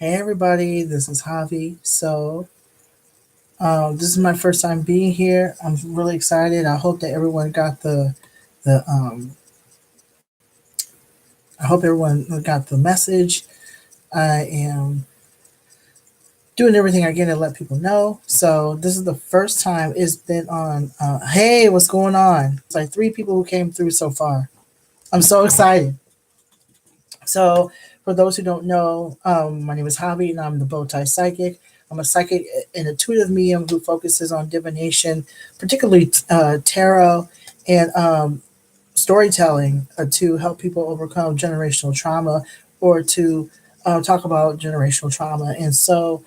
Hey everybody, this is Javi. This is my first time being here. I'm really excited. I hope that everyone got the I hope everyone got the message. I am doing everything I can to let people know. So this is the first time it's been on. Hey, what's going on? It's like three people who came through so far. I'm so excited. So, for those who don't know, my name is Javi and I'm the Bowtie Psychic. I'm a psychic and intuitive medium who focuses on divination, particularly tarot and storytelling to help people overcome generational trauma or to talk about generational trauma. And so,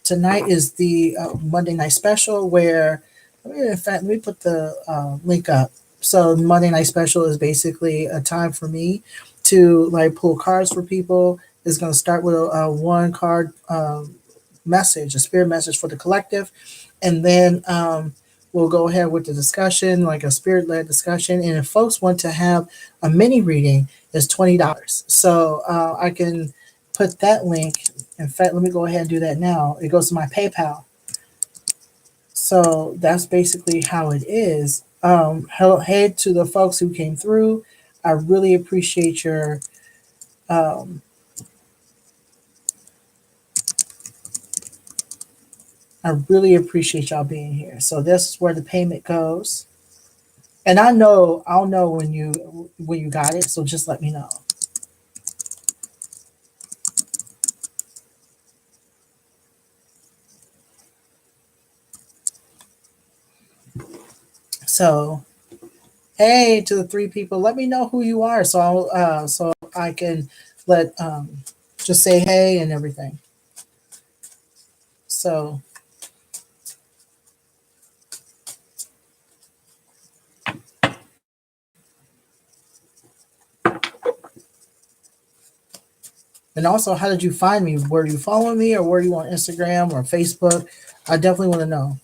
tonight is the Monday night special where, in fact, let me put the link up. So Monday night special is basically a time for me to like pull cards for people. It's going to start with a one card message, a spirit message for the collective, and then we'll go ahead with the discussion, like a spirit led discussion. And if folks want to have a mini reading, it's $20. So I can put that link. In fact, let me go ahead and do that now. It goes to my PayPal. So that's basically how it is. Hey to the folks who came through. I really appreciate your um, I really appreciate y'all being here. So this is where the payment goes. And I'll know when you got it, so just let me know. So hey to the three people, let me know who you are so I can let just say hey and everything. So and also, how did you find me? Were you following me or were you on Instagram or Facebook? I definitely want to know.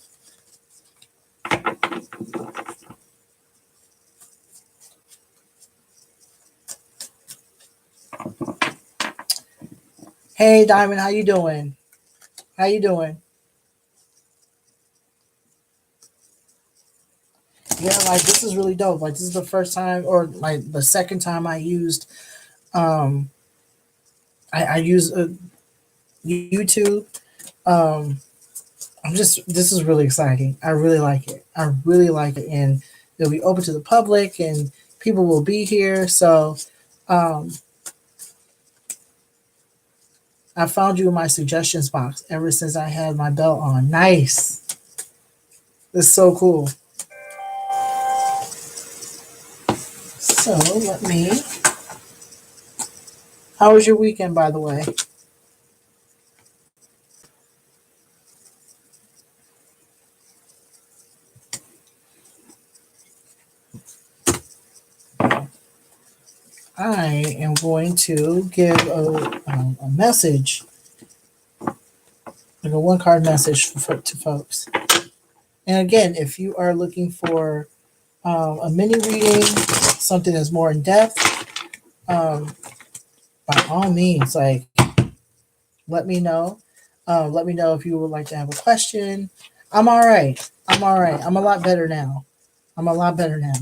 Hey Diamond, how you doing? How you doing? Yeah, like this is really dope. Like this is the first time or like the second time I used um I use YouTube. Um I'm just this is really exciting. I really like it. I really like it and it'll be open to the public and people will be here. So um I found you in my suggestions box ever since I had my belt on. Nice. It's so cool. So let me. How was your weekend, by the way? I am going to give a message, like a one card message to folks. And again, if you are looking for a mini reading, something that's more in depth, um, by all means, like let me know. Let me know if you would like to have a question. I'm all right. I'm all right. I'm a lot better now. I'm a lot better now.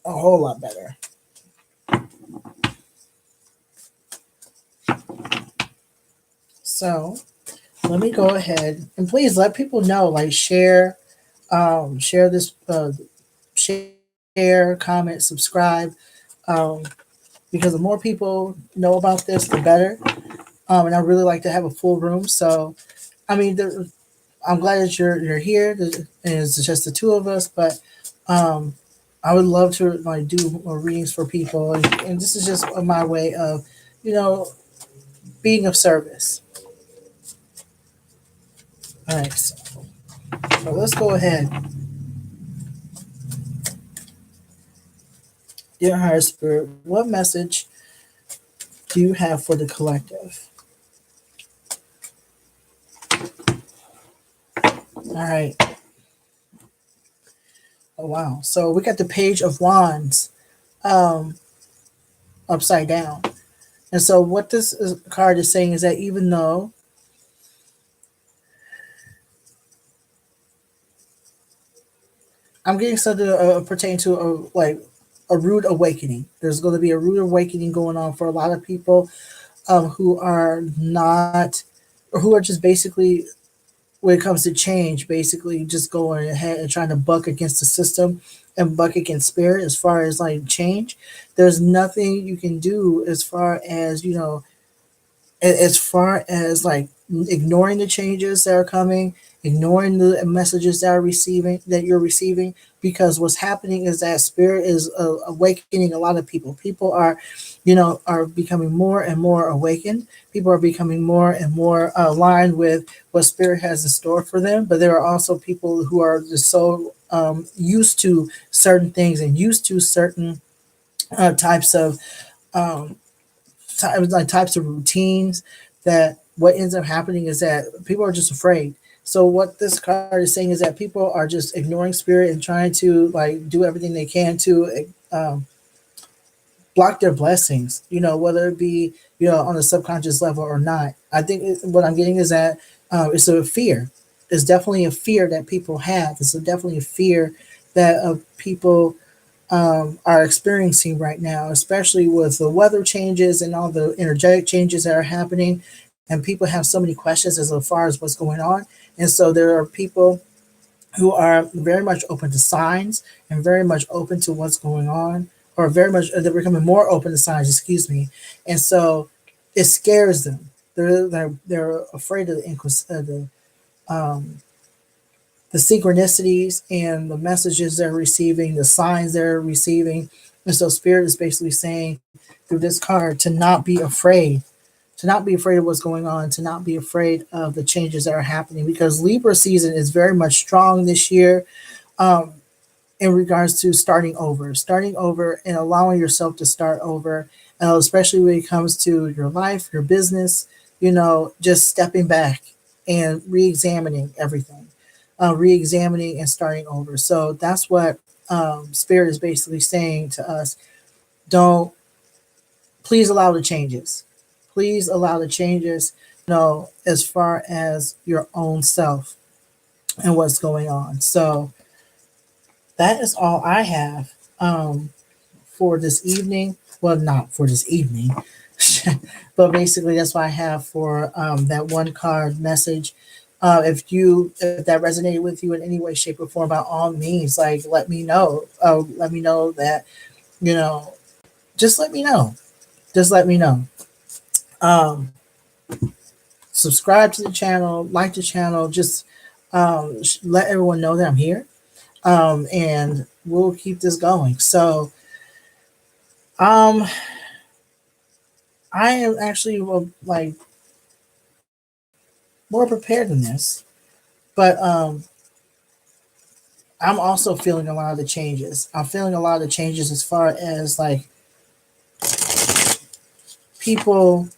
A whole lot better. So let me go ahead and please let people know, like share this, share, comment, subscribe, um, because the more people know about this, the better. And I really like to have a full room. So I mean, I'm glad that you're here. And it's just the two of us, but um, I would love to like do readings for people, and this is just my way of, you know, being of service. All right, so let's go ahead. Dear Higher Spirit, what message do you have for the collective? All right. Oh wow. So we got the Page of Wands um, upside down. And so, what card is saying is that even though I'm getting something pertaining to a rude awakening, there's going to be a rude awakening going on for a lot of people who are not, or who are just basically, when it comes to change, basically just going ahead and trying to buck against the system and buck against spirit as far as like change. There's nothing you can do as far as, as far as like ignoring the changes that are coming, ignoring the messages that you're receiving, because what's happening is that spirit is awakening a lot of people. People are, are becoming more and more awakened. People are becoming more and more aligned with what spirit has in store for them. But there are also people who are just so used to certain things and used to certain types of um, types of routines, that what ends up happening is that people are just afraid. So what this card is saying is that people are just ignoring spirit and trying to like do everything they can to block their blessings, whether it be, on a subconscious level or not. I think what I'm getting is that it's a fear. It's definitely a fear that people have. It's definitely a fear that people are experiencing right now, especially with the weather changes and all the energetic changes that are happening. And people have so many questions as far as what's going on. And so there are people who are very much open to signs and very much open to what's going on, or very much, they're becoming more open to signs, excuse me. And so it scares them. They're afraid of um, the synchronicities and the messages they're receiving, the signs they're receiving. And so spirit is basically saying through this card to not be afraid, to not be afraid of what's going on, to not be afraid of the changes that are happening, because Libra season is very much strong this year. Um, in regards to starting over and allowing yourself to start over, especially when it comes to your life, your business, just stepping back and re-examining everything, re-examining and starting over. So that's what Spirit is basically saying to us. Don't, please allow the changes. Please allow the changes, as far as your own self and what's going on. So that is all I have for this evening. Well, not for this evening, but basically that's what I have for that one card message. If that resonated with you in any way, shape, or form, by all means, like let me know. Let me know that you know. Just let me know. Just let me know. Um, Subscribe to the channel, like the channel. Just let everyone know that I'm here, and we'll keep this going. So, um, I am actually like more prepared than this, but I'm also feeling a lot of the changes. I'm feeling a lot of the changes as far as like people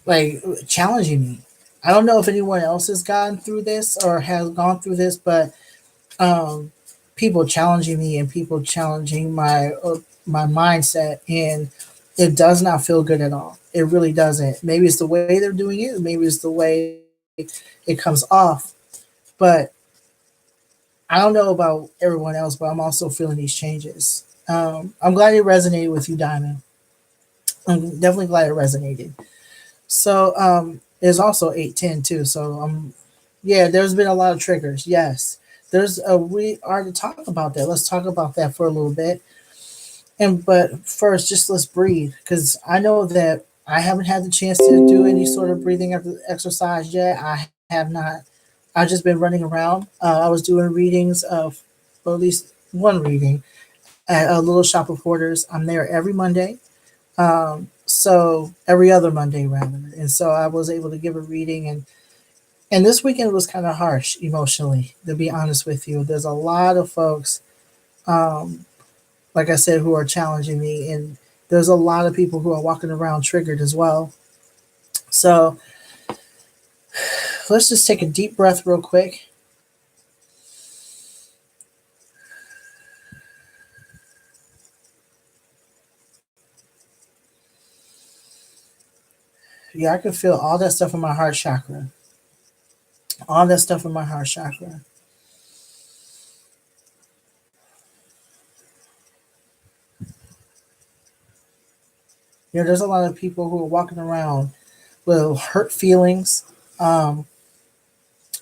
like challenging me. I don't know if anyone else has gone through this or has gone through this, but um, people challenging me and people challenging my mindset, and it does not feel good at all. It really doesn't. Maybe it's the way they're doing it. Maybe it's the way it comes off, but I don't know about everyone else, but I'm also feeling these changes. I'm glad it resonated with you, Diamond. I'm definitely glad it resonated. So it's also 8:10 too. So yeah, there's been a lot of triggers. Yes, we are to talk about that. Let's talk about that for a little bit. But first, just let's breathe, because I know that I haven't had the chance to do any sort of breathing exercise yet. I have not. I've just been running around. I was doing readings of, or at least one reading at a Little Shop of Hoarders. I'm there every Monday. So every other Monday rather. And so I was able to give a reading, and this weekend was kind of harsh emotionally, to be honest with you. There's a lot of folks, um, like I said, who are challenging me, and there's a lot of people who are walking around triggered as well. So let's just take a deep breath real quick. Yeah, I can feel all that stuff in my heart chakra. All that stuff in my heart chakra. There's a lot of people who are walking around with hurt feelings, um,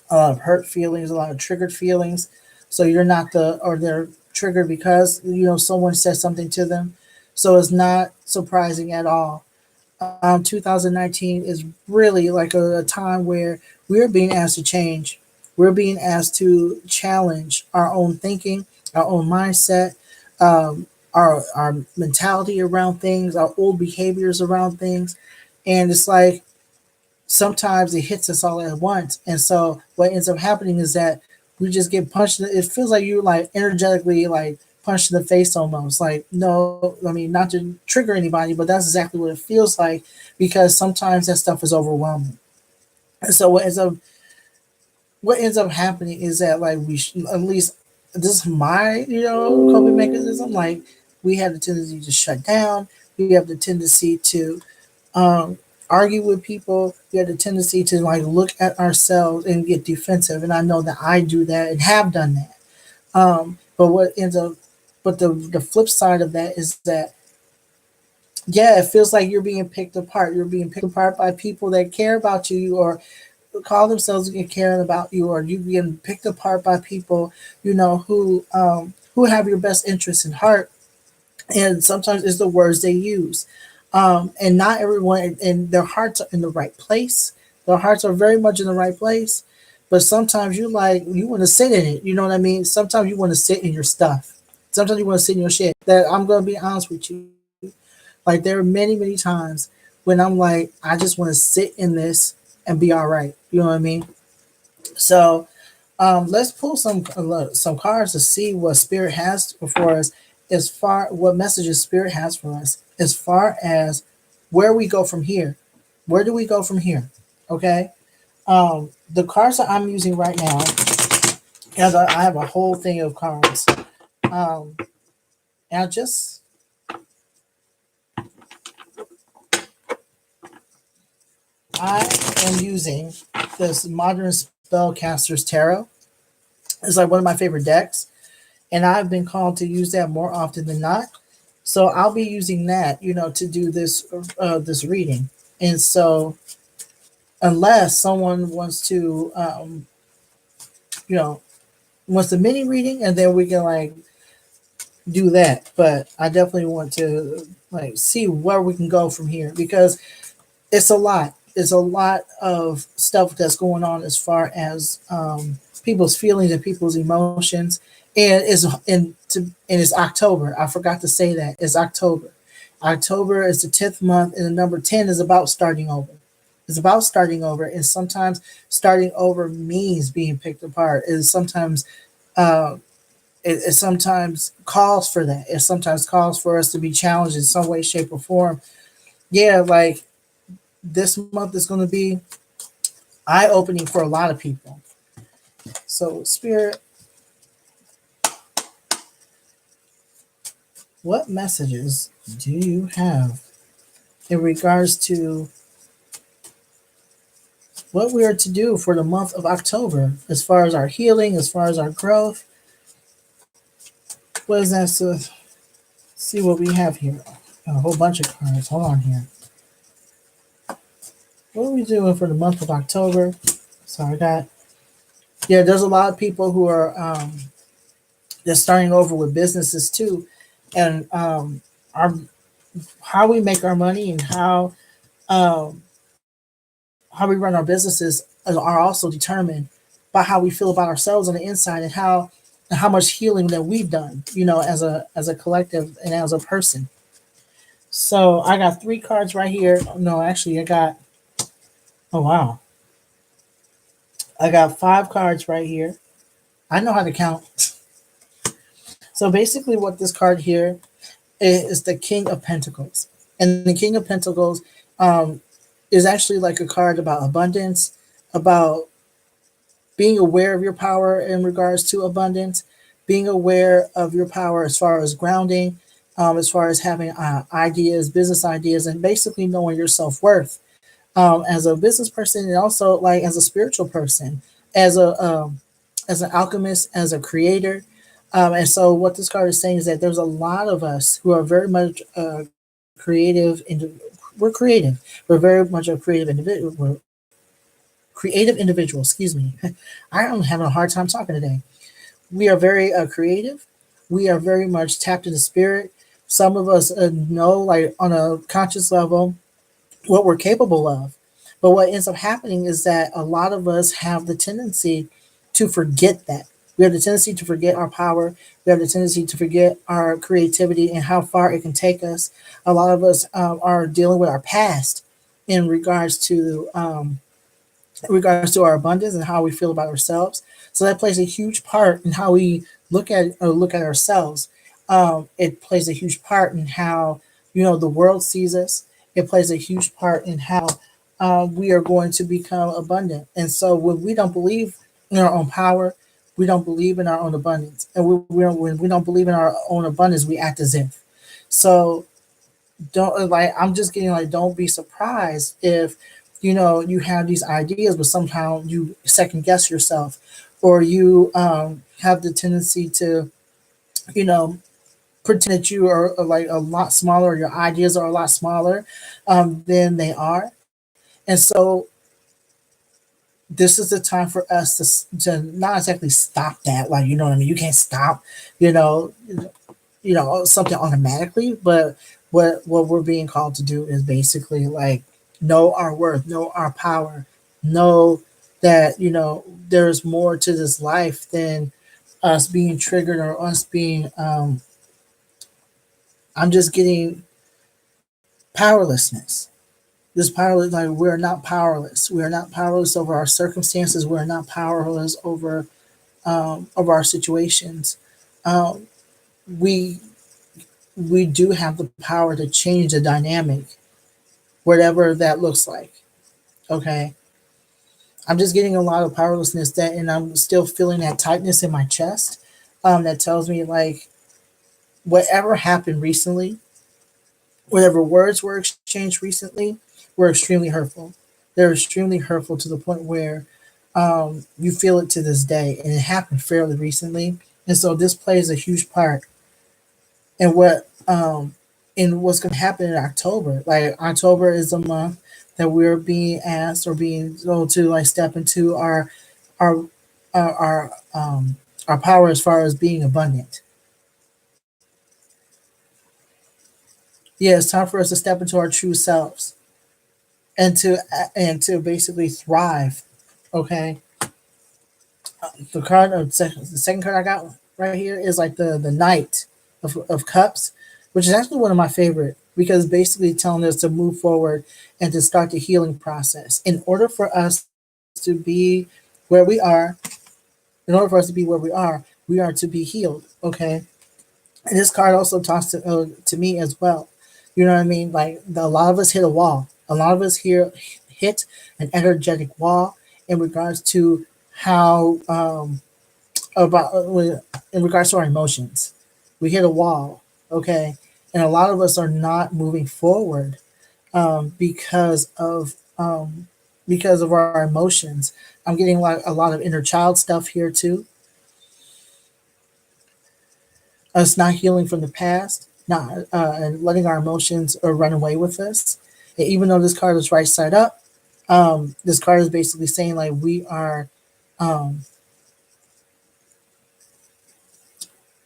a lot of hurt feelings, a lot of triggered feelings. So you're not the, or they're triggered because someone said something to them. So it's not surprising at all. 2019 is really like a time where we're being asked to change. We're being asked to challenge our own thinking, our own mindset, our mentality around things, our old behaviors around things. And it's like sometimes it hits us all at once. And so what ends up happening is that we just get punched. It feels like you like energetically like punched in the face almost. Like, no, I mean, not to trigger anybody, but that's exactly what it feels like because sometimes that stuff is overwhelming. And so what ends up happening is that like at least this is my coping mechanism. Like we have the tendency to shut down. We have the tendency to um, argue with people. We have the tendency to like look at ourselves and get defensive. And I know that I do that and have done that. But what ends up, but the flip side of that is that yeah, it feels like you're being picked apart. You're being picked apart by people that care about you or call themselves caring about you, or you being picked apart by people who have your best interests in heart. And sometimes it's the words they use. And not everyone, and their hearts are in the right place. Their hearts are very much in the right place. But sometimes you want to sit in it. You know what I mean? Sometimes you want to sit in your stuff. Sometimes you want to sit in your shit. That I'm going to be honest with you. Like there are many, many times when I'm like, I just want to sit in this and be all right. You know what I mean? So let's pull some cards to see what Spirit has for us, as far what messages Spirit has for us, as far as where we go from here. Where do we go from here? Okay. The cards that I'm using right now, as I have a whole thing of cards. And I am using this Modern Spellcasters Tarot. It's like one of my favorite decks, and I've been called to use that more often than not. So I'll be using that, to do this reading. And so, unless someone wants to, you know, wants the mini reading, and then we can like do that. But I definitely want to like see where we can go from here because it's a lot. It's a lot of stuff that's going on as far as people's feelings and people's emotions. And it's October. I forgot to say that it's October. October is the 10th month, and the number 10 is about starting over. It's about starting over, and sometimes starting over means being picked apart. Uh, it sometimes calls for that. It sometimes calls for us to be challenged in some way, shape, or form. Yeah, like this month is going to be eye opening for a lot of people. So, Spirit, what messages do you have in regards to what we are to do for the month of October as far as our healing, as far as our growth? What is that? So, see what we have here. A whole bunch of cards. Hold on here. What are we doing for the month of October? So I got, yeah, there's a lot of people who are just starting over with businesses too. And our how we make our money and um, how we run our businesses are also determined by how we feel about ourselves on the inside and how much healing that we've done, as a collective and as a person. So I got three cards right here. No, actually, oh wow, I got five cards right here. I know how to count. So basically, what this card here is the King of Pentacles, and the King of Pentacles um, is actually like a card about abundance, about being aware of your power in regards to abundance, being aware of your power as far as grounding, as far as having ideas, business ideas, and basically knowing your self worth. as a business person, and also like as a spiritual person, as a as an alchemist, as a creator. And so, what this card is saying is that there's a lot of us who are very much creative. We're creative. We're very much a creative individual. We're creative individuals. Excuse me. I am having a hard time talking today. We are very creative. We are very much tapped into spirit. Some of us know, like on a conscious level, what we're capable of. But what ends up happening is that a lot of us have the tendency to forget that. We have the tendency to forget our power. We have the tendency to forget our creativity and how far it can take us. A lot of us are dealing with our past in regards to our abundance and how we feel about ourselves. So that plays a huge part in how we look at ourselves. It plays a huge part in how the world sees us. It plays a huge part in how we are going to become abundant. And so when we don't believe in our own power, we don't believe in our own abundance, and when we don't believe in our own abundance, we act as if. So don't like I'm just getting like don't be surprised if you have these ideas but somehow you second guess yourself, or you have the tendency to you know pretend that you are like a lot smaller, or your ideas are a lot smaller than they are. And so this is the time for us to not exactly stop that, like, you know what I mean, you can't stop you know something automatically, but what we're being called to do is basically like know our worth, know our power, know that there's more to this life than us being triggered or us being I'm just getting powerlessness. This powerless, like, we're not powerless. We are not powerless over our circumstances. We're not powerless over our situations. Um, we we do have the power to change the dynamic, whatever that looks like. Okay. I'm just getting a lot of powerlessness that, and I'm still feeling that tightness in my chest. That tells me like whatever happened recently, whatever words were exchanged recently, were extremely hurtful. They're extremely hurtful to the point where you feel it to this day, and it happened fairly recently. And so this plays a huge part in what's going to happen in October. Like October is a month that we're being asked or being told to like step into our our our, um, our power as far as being abundant. Yeah, it's time for us to step into our true selves and to basically thrive. Okay, the second card I got right here is like the Knight of Cups, which is actually one of my favorite because basically telling us to move forward and to start the healing process. To be where we are, in order for us to be where we are to be healed. Okay, and this card also talks to me as well. You know what I mean? Like a lot of us hit a wall. A lot of us here hit an energetic wall in regards to how about in regards to our emotions. We hit a wall, okay, and a lot of us are not moving forward because of our emotions. I'm getting like a lot of inner child stuff here too. Us not healing from the past, not and letting our emotions run away with us. And even though this card is right side up, this card is basically saying like we are. Um,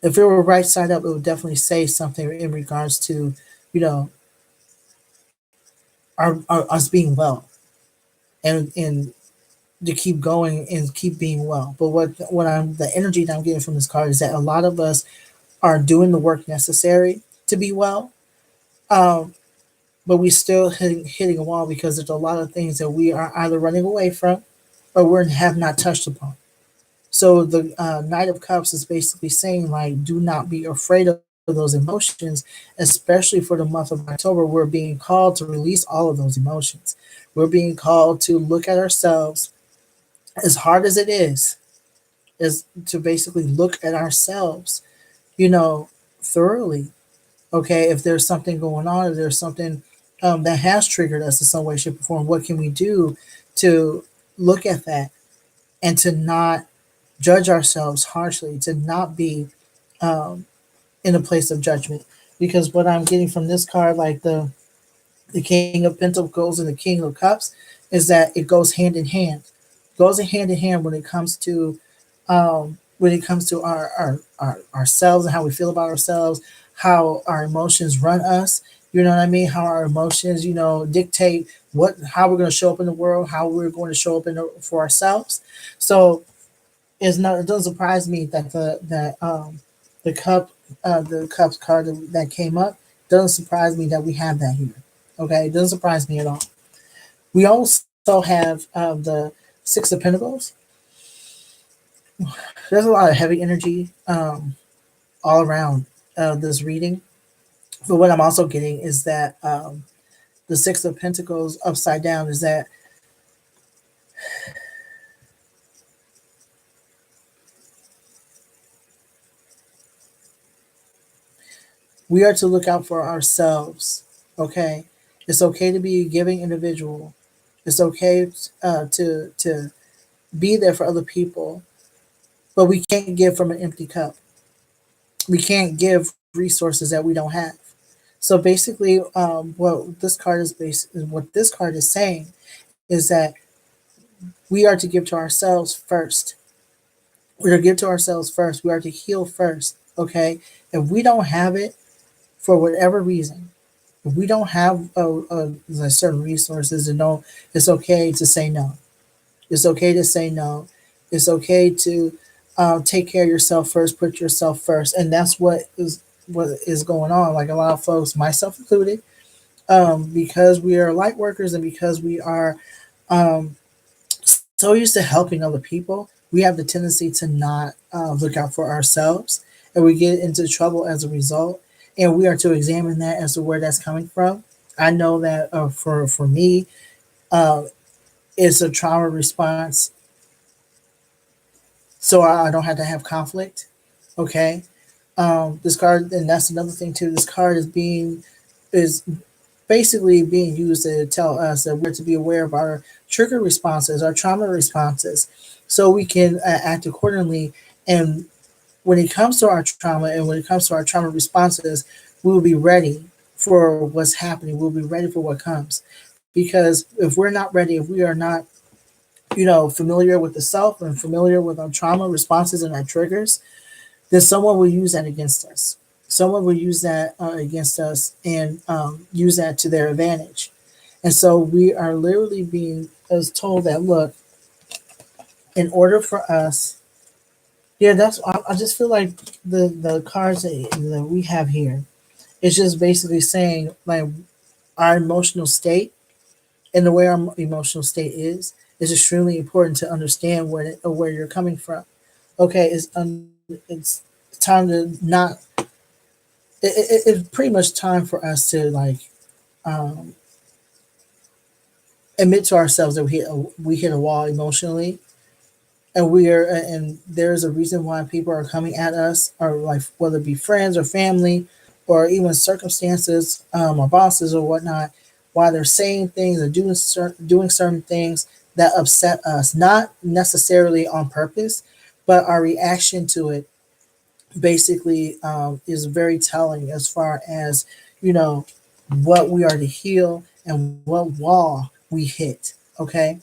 if it were right side up, it would definitely say something in regards to, you know, our us being well and to keep going and keep being well. But the energy that I'm getting from this card is that a lot of us are doing the work necessary to be well, um, but we still hitting a wall because there's a lot of things that we are either running away from or we have not touched upon. So the Knight of Cups is basically saying like, do not be afraid of those emotions, especially for the month of October. We're being called to release all of those emotions. We're being called to look at ourselves, as hard as it is to basically look at ourselves, you know, thoroughly. Okay, if there's something going on, if there's something that has triggered us in some way, shape, or form. What can we do to look at that and to not judge ourselves harshly, to not be um, in a place of judgment? Because what I'm getting from this card, like the King of Pentacles and the King of Cups, is that it goes hand in hand. Goes hand in hand when it comes to our ourselves and how we feel about ourselves, how our emotions run us. You know what I mean? How our emotions, dictate what how we're going to show up in the world, how we're going to show up for ourselves. So it doesn't surprise me that the cups card that came up doesn't surprise me that we have that here. Okay, it doesn't surprise me at all. We also have the Six of Pentacles. There's a lot of heavy energy all around this reading. But what I'm also getting is that the Six of Pentacles upside down is that we are to look out for ourselves. Okay, it's okay to be a giving individual. It's okay to be there for other people, but we can't give from an empty cup. We can't give resources that we don't have. So basically, what this card is saying is that we are to give to ourselves first. We are to give to ourselves first. We are to heal first. Okay, if we don't have it for whatever reason, if we don't have certain resources, and no, it's okay to say no. It's okay to say no. It's okay to take care of yourself first. Put yourself first, and that's what is going on. Like a lot of folks, myself included, because we are light workers and because we are um, so used to helping other people, we have the tendency to not look out for ourselves, and we get into trouble as a result. And we are to examine that as to where that's coming from. I know that for me, uh, it's a trauma response, so I don't have to have conflict. Okay, this card, and that's another thing too. This card is basically being used to tell us that we're to be aware of our trigger responses, our trauma responses, so we can act accordingly. And when it comes to our trauma and when it comes to our trauma responses, we will be ready for what's happening. We'll be ready for what comes. Because if we're not ready, if we are not, familiar with the self and familiar with our trauma responses and our triggers, then someone will use that against us. Someone will use that against us and use that to their advantage. And so we are literally being as told that, look, in order for us, yeah, I just feel like the cards that we have here is just basically saying like our emotional state and the way our emotional state is extremely important to understand where you're coming from. Okay, it's time to not. It's pretty much time for us to like um, admit to ourselves that we hit a wall emotionally, and there's a reason why people are coming at us, or like whether it be friends or family, or even circumstances, or bosses or whatnot, why they're saying things or doing certain things that upset us, not necessarily on purpose, but our reaction to it basically is very telling as far as you know what we are to heal and what wall we hit. Okay,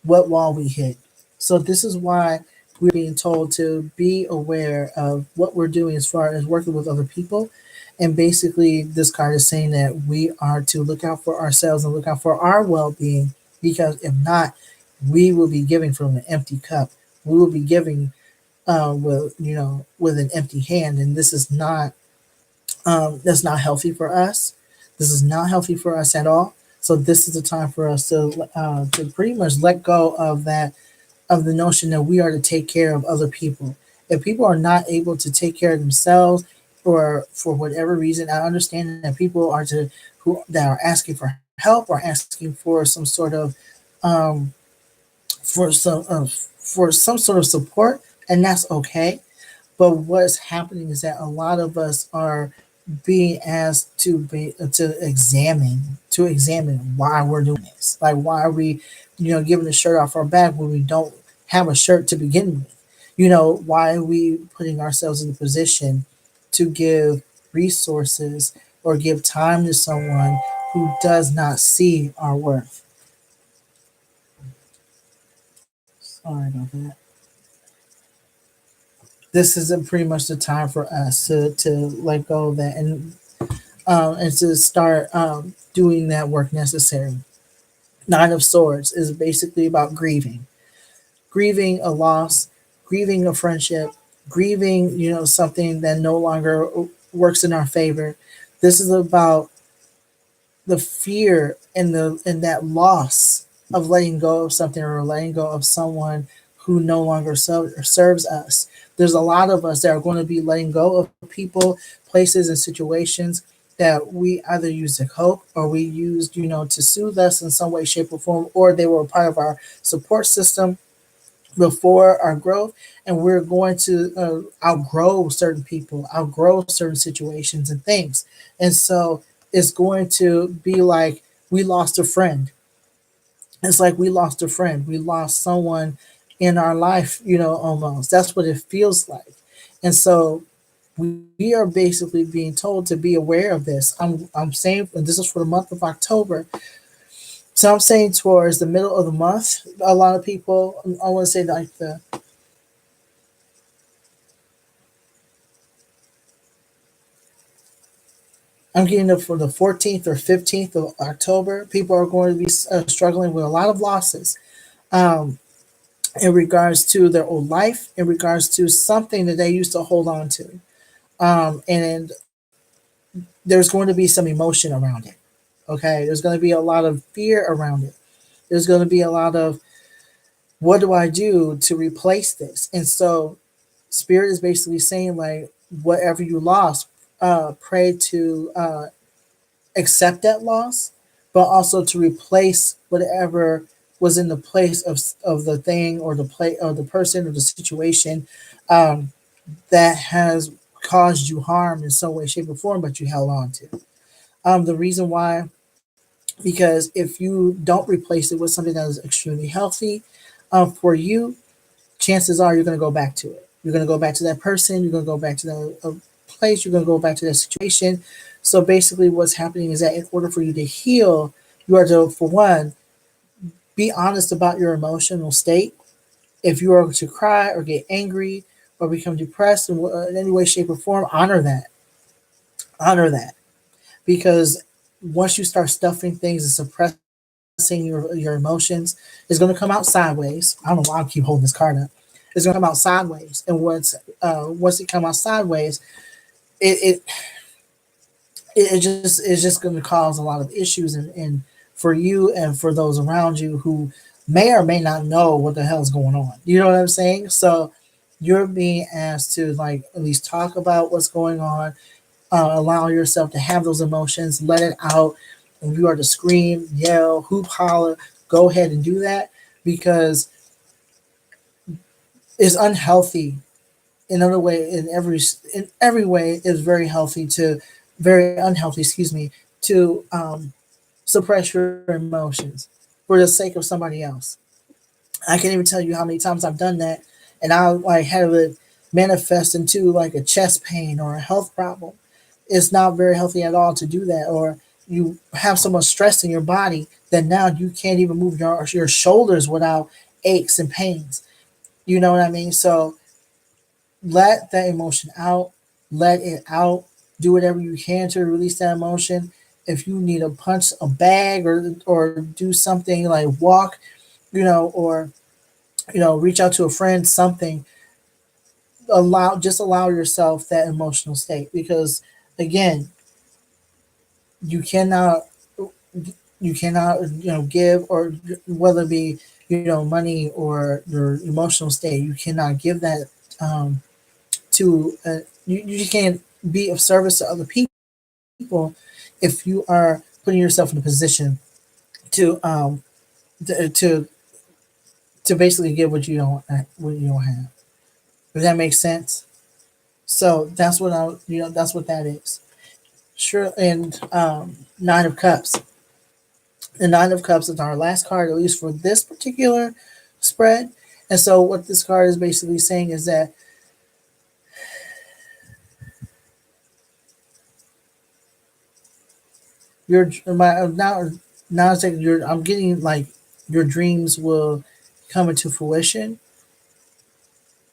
what wall we hit. So this is why we're being told to be aware of what we're doing as far as working with other people. And basically, this card is saying that we are to look out for ourselves and look out for our well-being, because if not, we will be giving from an empty cup. We will be giving with an empty hand, and this is not that's not healthy for us. This is not healthy for us at all. So this is the time for us to pretty much let go of that, of the notion that we are to take care of other people. If people are not able to take care of themselves, or for whatever reason, I understand that people are to who that are asking for help or asking for some sort of um, for some sort of support, and that's okay. But what's happening is that a lot of us are being asked to to examine why we're doing this. Like, why are we, giving the shirt off our back when we don't have a shirt to begin with? Why are we putting ourselves in a position to give resources or give time to someone who does not see our worth? Sorry about that. This isn't pretty much the time for us to let go of that and to start doing that work necessary. Nine of Swords is basically about grieving a loss, grieving a friendship, grieving, something that no longer works in our favor. This is about the fear and that loss of letting go of something or letting go of someone who no longer serves us. There's a lot of us that are going to be letting go of people, places, and situations that we either used to cope or we used, to soothe us in some way, shape, or form, or they were a part of our support system before our growth, and we're going to outgrow certain people, outgrow certain situations and things. And so it's going to be like we lost a friend. It's like we lost a friend. We lost someone in our life, almost. That's what it feels like. And so we are basically being told to be aware of this. I'm saying, and this is for the month of October. So I'm saying towards the middle of the month, a lot of people, I want to say like I'm getting it for the 14th or 15th of October. People are going to be struggling with a lot of losses um, in regards to their old life, in regards to something that they used to hold on to. And there's going to be some emotion around it. Okay. There's going to be a lot of fear around it. There's going to be a lot of, what do I do to replace this? And so Spirit is basically saying, like, whatever you lost, pray to accept that loss, but also to replace whatever was in the place of the thing or the play or the person or the situation um, that has caused you harm in some way, shape, or form, but you held on to. The reason why, because if you don't replace it with something that is extremely healthy for you, chances are you're going to go back to it. You're going to go back to that person. You're going to go back to that place. You're going to go back to that situation. So basically, what's happening is that in order for you to heal, you are to, for one, be honest about your emotional state. If you are to cry or get angry or become depressed in any way, shape, or form, honor that. Honor that. Because once you start stuffing things and suppressing your emotions, it's going to come out sideways. I don't know why I keep holding this card up. It's going to come out sideways. And once it comes out sideways, it, it it just is just going to cause a lot of issues and for you and for those around you who may or may not know what the hell is going on. You know what I'm saying? So you're being asked to, like, at least talk about what's going on, allow yourself to have those emotions, let it out. If you are to scream, yell, hoop, holler, go ahead and do that, because it's unhealthy in other way in every way is very healthy to very unhealthy, excuse me, to suppress your emotions for the sake of somebody else. I can't even tell you how many times I've done that, and I like have it manifest into like a chest pain or a health problem. It's not very healthy at all to do that. Or you have so much stress in your body that now you can't even move your shoulders without aches and pains. You know what I mean? So let that emotion out, let it out, do whatever you can to release that emotion. If you need to punch a bag or do something like walk, or reach out to a friend, something, allow yourself that emotional state, because again, you cannot give, or whether it be money or your emotional state, you cannot give that to you just can't be of service to other people if you are putting yourself in a position to to to, to basically give what you don't have. Does that make sense? So that's that's what that is. Sure. And Nine of Cups. The Nine of Cups is our last card, at least for this particular spread. And so, what this card is basically saying is that your my now it's like I'm getting like your dreams will come into fruition.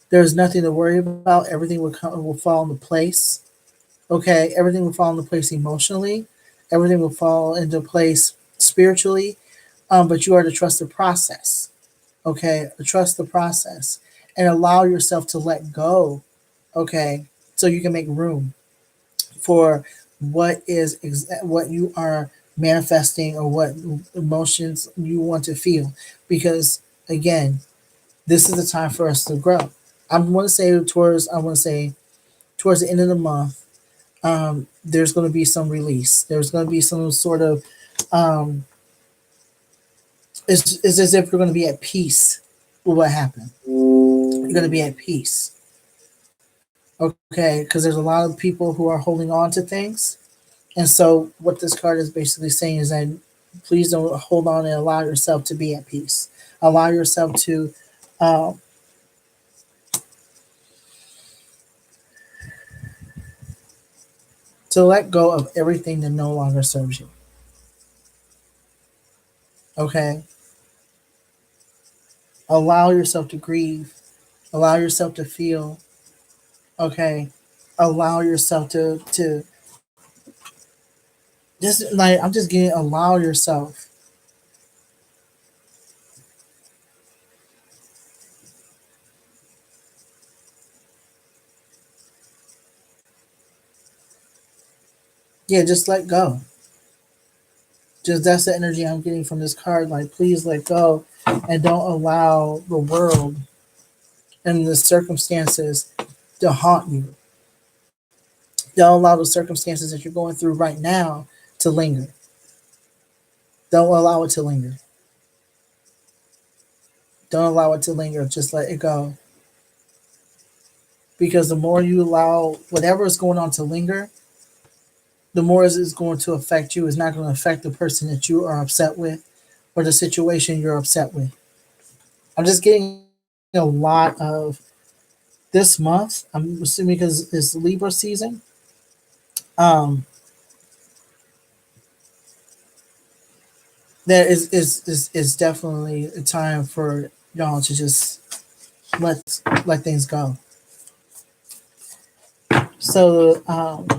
There's nothing to worry about. Everything will fall into place. Okay, everything will fall into place emotionally. Everything will fall into place spiritually. But you are to trust the process. Okay, trust the process and allow yourself to let go. Okay, so you can make room for what you are manifesting or what emotions you want to feel, because again, this is the time for us to grow. I want to say towards the end of the month, there's going to be some release. There's going to be some sort of um, it's as if you're going to be at peace with what happened. You're going to be at peace. Okay, because there's a lot of people who are holding on to things. And so, what this card is basically saying is that please don't hold on and allow yourself to be at peace. Allow yourself uh, to let go of everything that no longer serves you. Okay, allow yourself to grieve. Allow yourself to feel. Okay, allow yourself to just like I'm just getting allow yourself. Yeah, just let go. Just that's the energy I'm getting from this card. Like, please let go and don't allow the world and the circumstances to haunt you. Don't allow the circumstances that you're going through right now to linger. Don't allow it to linger. Don't allow it to linger. Just let it go. Because the more you allow whatever is going on to linger, the more it's going to affect you. It's not going to affect the person that you are upset with or the situation you're upset with. I'm just getting a lot of this month. I'm assuming because it's Libra season. Um, there is definitely a time for y'all to just let things go. So,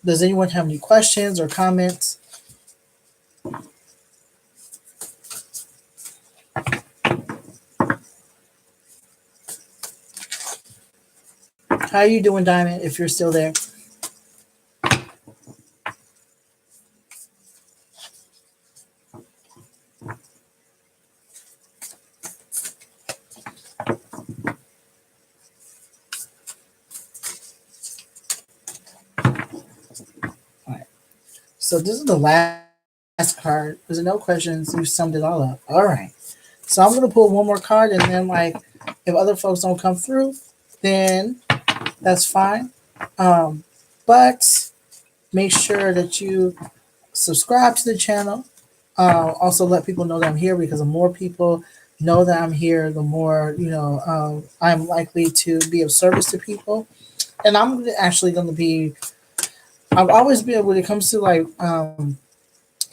does anyone have any questions or comments? How are you doing, Diamond? If you're still there. All right. So this is the last card. There's no questions. You summed it all up. All right. So I'm gonna pull one more card, and then like, if other folks don't come through, then that's fine. Um, but make sure that you subscribe to the channel. Also, let people know that I'm here, because the more people know that I'm here, the more I'm likely to be of service to people. And I'm actually going to be. I've always been when it comes to like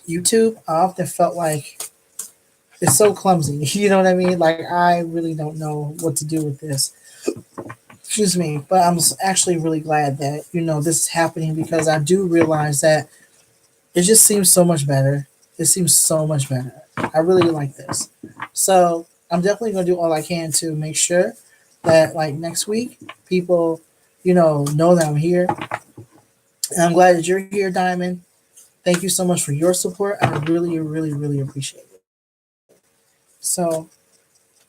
YouTube. I often felt like it's so clumsy. You know what I mean? Like I really don't know what to do with this. Excuse me, but I'm actually really glad that this is happening, because I do realize that it just seems so much better. It seems so much better. I really like this. So I'm definitely gonna do all I can to make sure that like next week people, know that I'm here. And I'm glad that you're here, Diamond. Thank you so much for your support. I really, really, really appreciate it. So,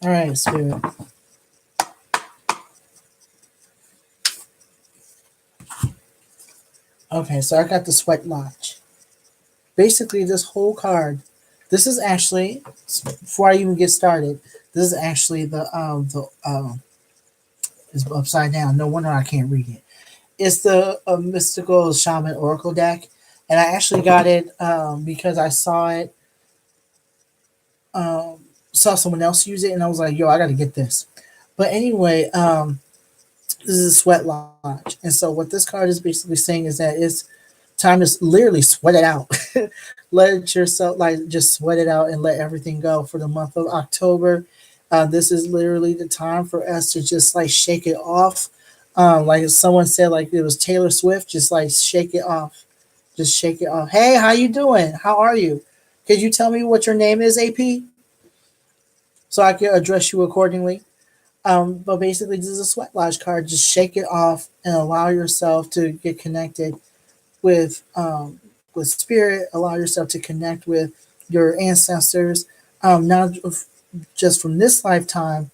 all right, Spirit. Okay, so I got the Sweat Lodge. Basically, this whole card. This is actually before I even get started. This is actually the it's upside down. No wonder I can't read it. It's the Mystical Shaman Oracle deck, and I actually got it because I saw it saw someone else use it, and I was like, yo, I got to get this. But anyway, this is a sweat lodge. And so what this card is basically saying is that it's time to literally sweat it out. Let it yourself, like, just sweat it out and let everything go for the month of October. This is literally the time for us to just like shake it off. Like someone said, like it was Taylor Swift, just like shake it off. Just shake it off. Hey, how you doing? How are you? Could you tell me what your name is, AP? So I can address you accordingly. But basically, this is a sweat lodge card. Just shake it off and allow yourself to get connected with spirit. Allow yourself to connect with your ancestors, not just from this lifetime,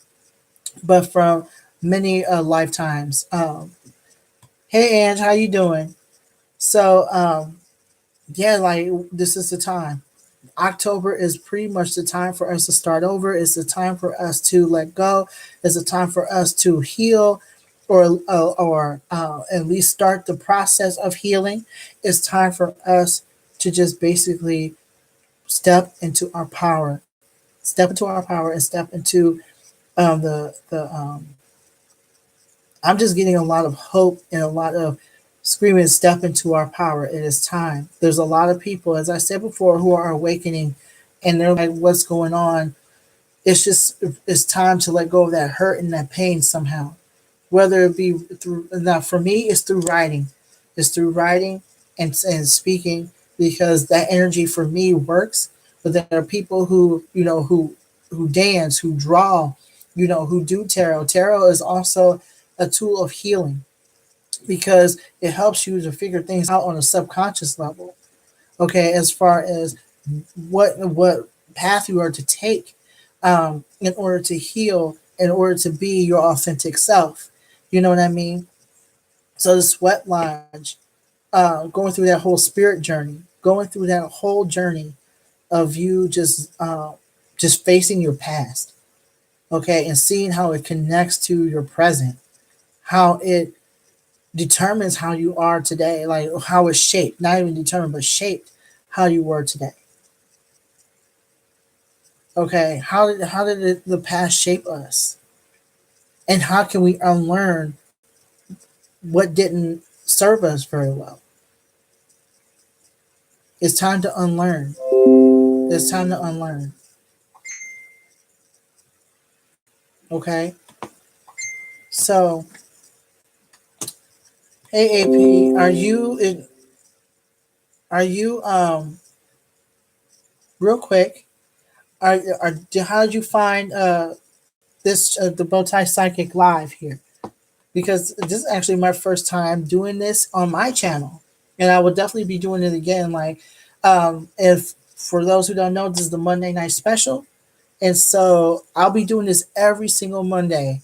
but from many lifetimes. Hey, Ange, how you doing? So, yeah, like this is the time. October is pretty much the time for us to start over. It's the time for us to let go. It's the time for us to heal, or at least start the process of healing. It's time for us to just basically step into our power, step into our power, and step into the. I'm just getting a lot of hope and a lot of screaming, step into our power. It is time. There's a lot of people, as I said before, who are awakening, and they're like, what's going on? It's time to let go of that hurt and that pain somehow. Whether it be through, now for me, it's through writing. It's through writing and speaking, because that energy for me works. But there are people who, who dance, who draw, who do tarot. Tarot is also a tool of healing, because it helps you to figure things out on a subconscious level. Okay, as far as what path you are to take, in order to heal, in order to be your authentic self. You know what I mean? So the sweat lodge, going through that whole spirit journey, going through that whole journey of you just facing your past, okay, and seeing how it connects to your present, how it determines how you are today, like how it's shaped, not even determined, but shaped how you were today. Okay, how did the past shape us, and how can we unlearn what didn't serve us very well? It's time to unlearn. It's time to unlearn. Okay, so hey, AP, are you real quick? How did you find this the Bowtie Psychic Live here? Because this is actually my first time doing this on my channel, and I will definitely be doing it again. Like, if for those who don't know, this is the Monday night special, and so I'll be doing this every single Monday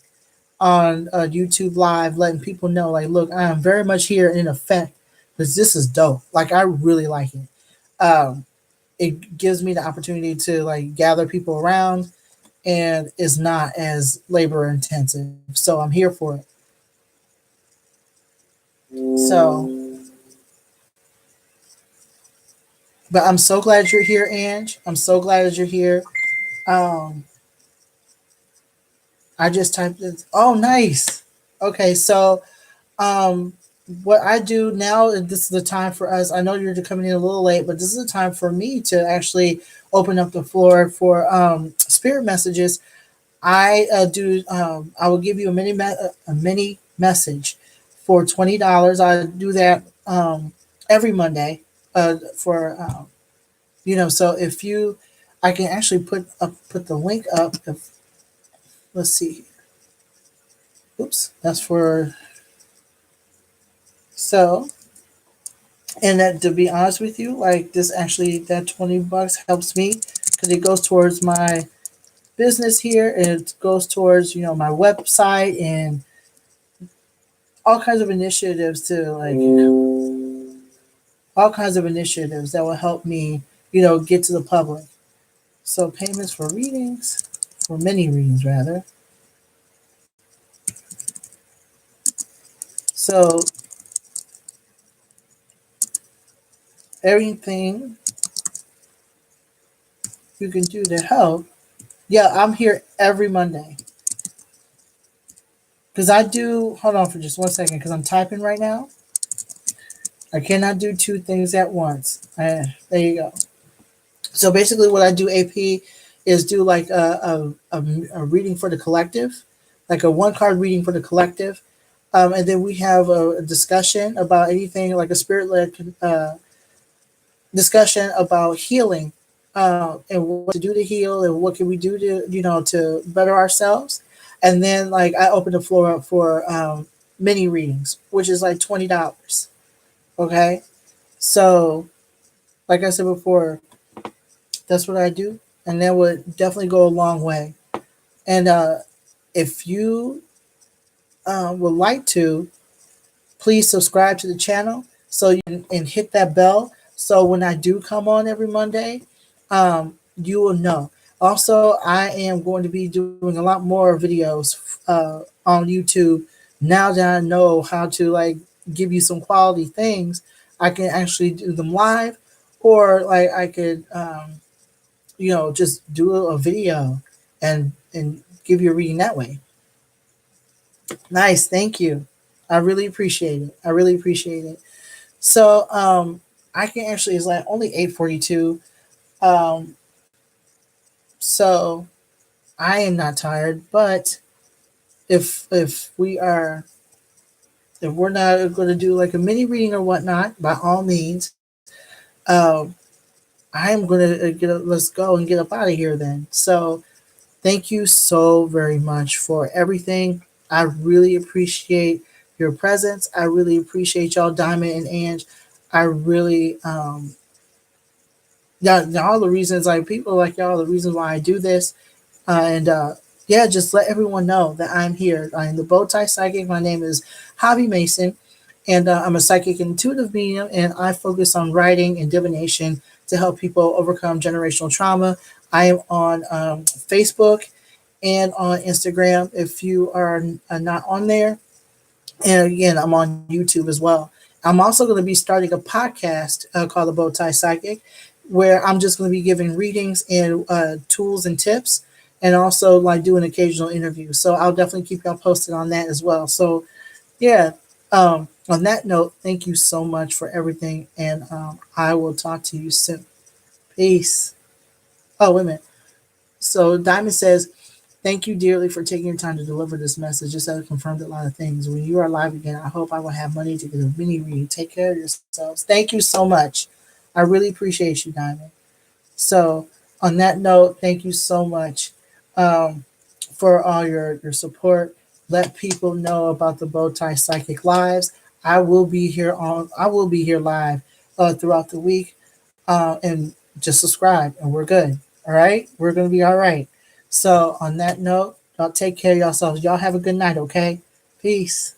on YouTube Live, letting people know, like, look, I am very much here in effect, because this is dope. Like, I really like it. It gives me the opportunity to like gather people around, and is not as labor intensive. So I'm here for it. So, but I'm so glad you're here, Ange. I'm so glad that you're here. Um, I just typed it. Oh, nice. Okay, so um, what I do now, this is the time for us. I know you're coming in a little late, but this is the time for me to actually open up the floor for spirit messages. I do. I will give you a mini message for $20. I do that every Monday. For so if you, I can actually put the link up. If let's see. Oops, that's for so. And that, to be honest with you, like this actually, that $20 helps me, because it goes towards my business here, and it goes towards my website and all kinds of initiatives to like all kinds of initiatives that will help me, get to the public. So payments for readings, for many readings rather. So everything you can do to help. Yeah, I'm here every Monday. Because I do, hold on for just 1 second, because I'm typing right now. I cannot do two things at once. There you go. So basically, what I do, AP, is do like a reading for the collective, like a one card reading for the collective. And then we have a discussion about anything like a spirit led discussion about healing, and what to do to heal and what can we do to to better ourselves. And then like I open the floor up for mini readings, which is like $20. Okay, so like I said before, that's what I do, and that would definitely go a long way. And if you would like to, please subscribe to the channel so you can, and hit that bell so when I do come on every Monday, you will know. Also, I am going to be doing a lot more videos on YouTube now that I know how to like give you some quality things. I can actually do them live, or like I could just do a video and give you a reading that way. Nice, thank you. I really appreciate it. I really appreciate it. So I can actually, it's like only 8:42. Um so I am not tired, but if we are, if we're not going to do like a mini reading or whatnot, by all means, um I am going to let's go and get up out of here then. So thank you so very much for everything. I really appreciate your presence. I really appreciate y'all, Diamond and Ange. I really, y'all the reasons, like people like y'all, the reasons why I do this. And yeah, just let everyone know that I'm here. I'm the Bowtie Psychic. My name is Javi Mason, and I'm a psychic intuitive medium, and I focus on writing and divination to help people overcome generational trauma. I am on Facebook and on Instagram if you are not on there. And again, I'm on YouTube as well. I'm also going to be starting a podcast called The Bowtie Psychic, where I'm just going to be giving readings and tools and tips, and also like doing occasional interviews. So I'll definitely keep y'all posted on that as well. So yeah, on that note, thank you so much for everything, and I will talk to you soon. Peace. Oh, wait a minute. So Diamond says, thank you dearly for taking your time to deliver this message. Just have confirmed a lot of things. When you are live again, I hope I will have money to get a mini read. Take care of yourselves. Thank you so much. I really appreciate you, Diamond. So on that note, thank you so much for all your support. Let people know about the Bowtie Psychic Lives. I will be here live throughout the week. And just subscribe and we're good. All right? We're gonna be all right. So on that note, y'all take care of yourselves. Y'all have a good night, okay? Peace.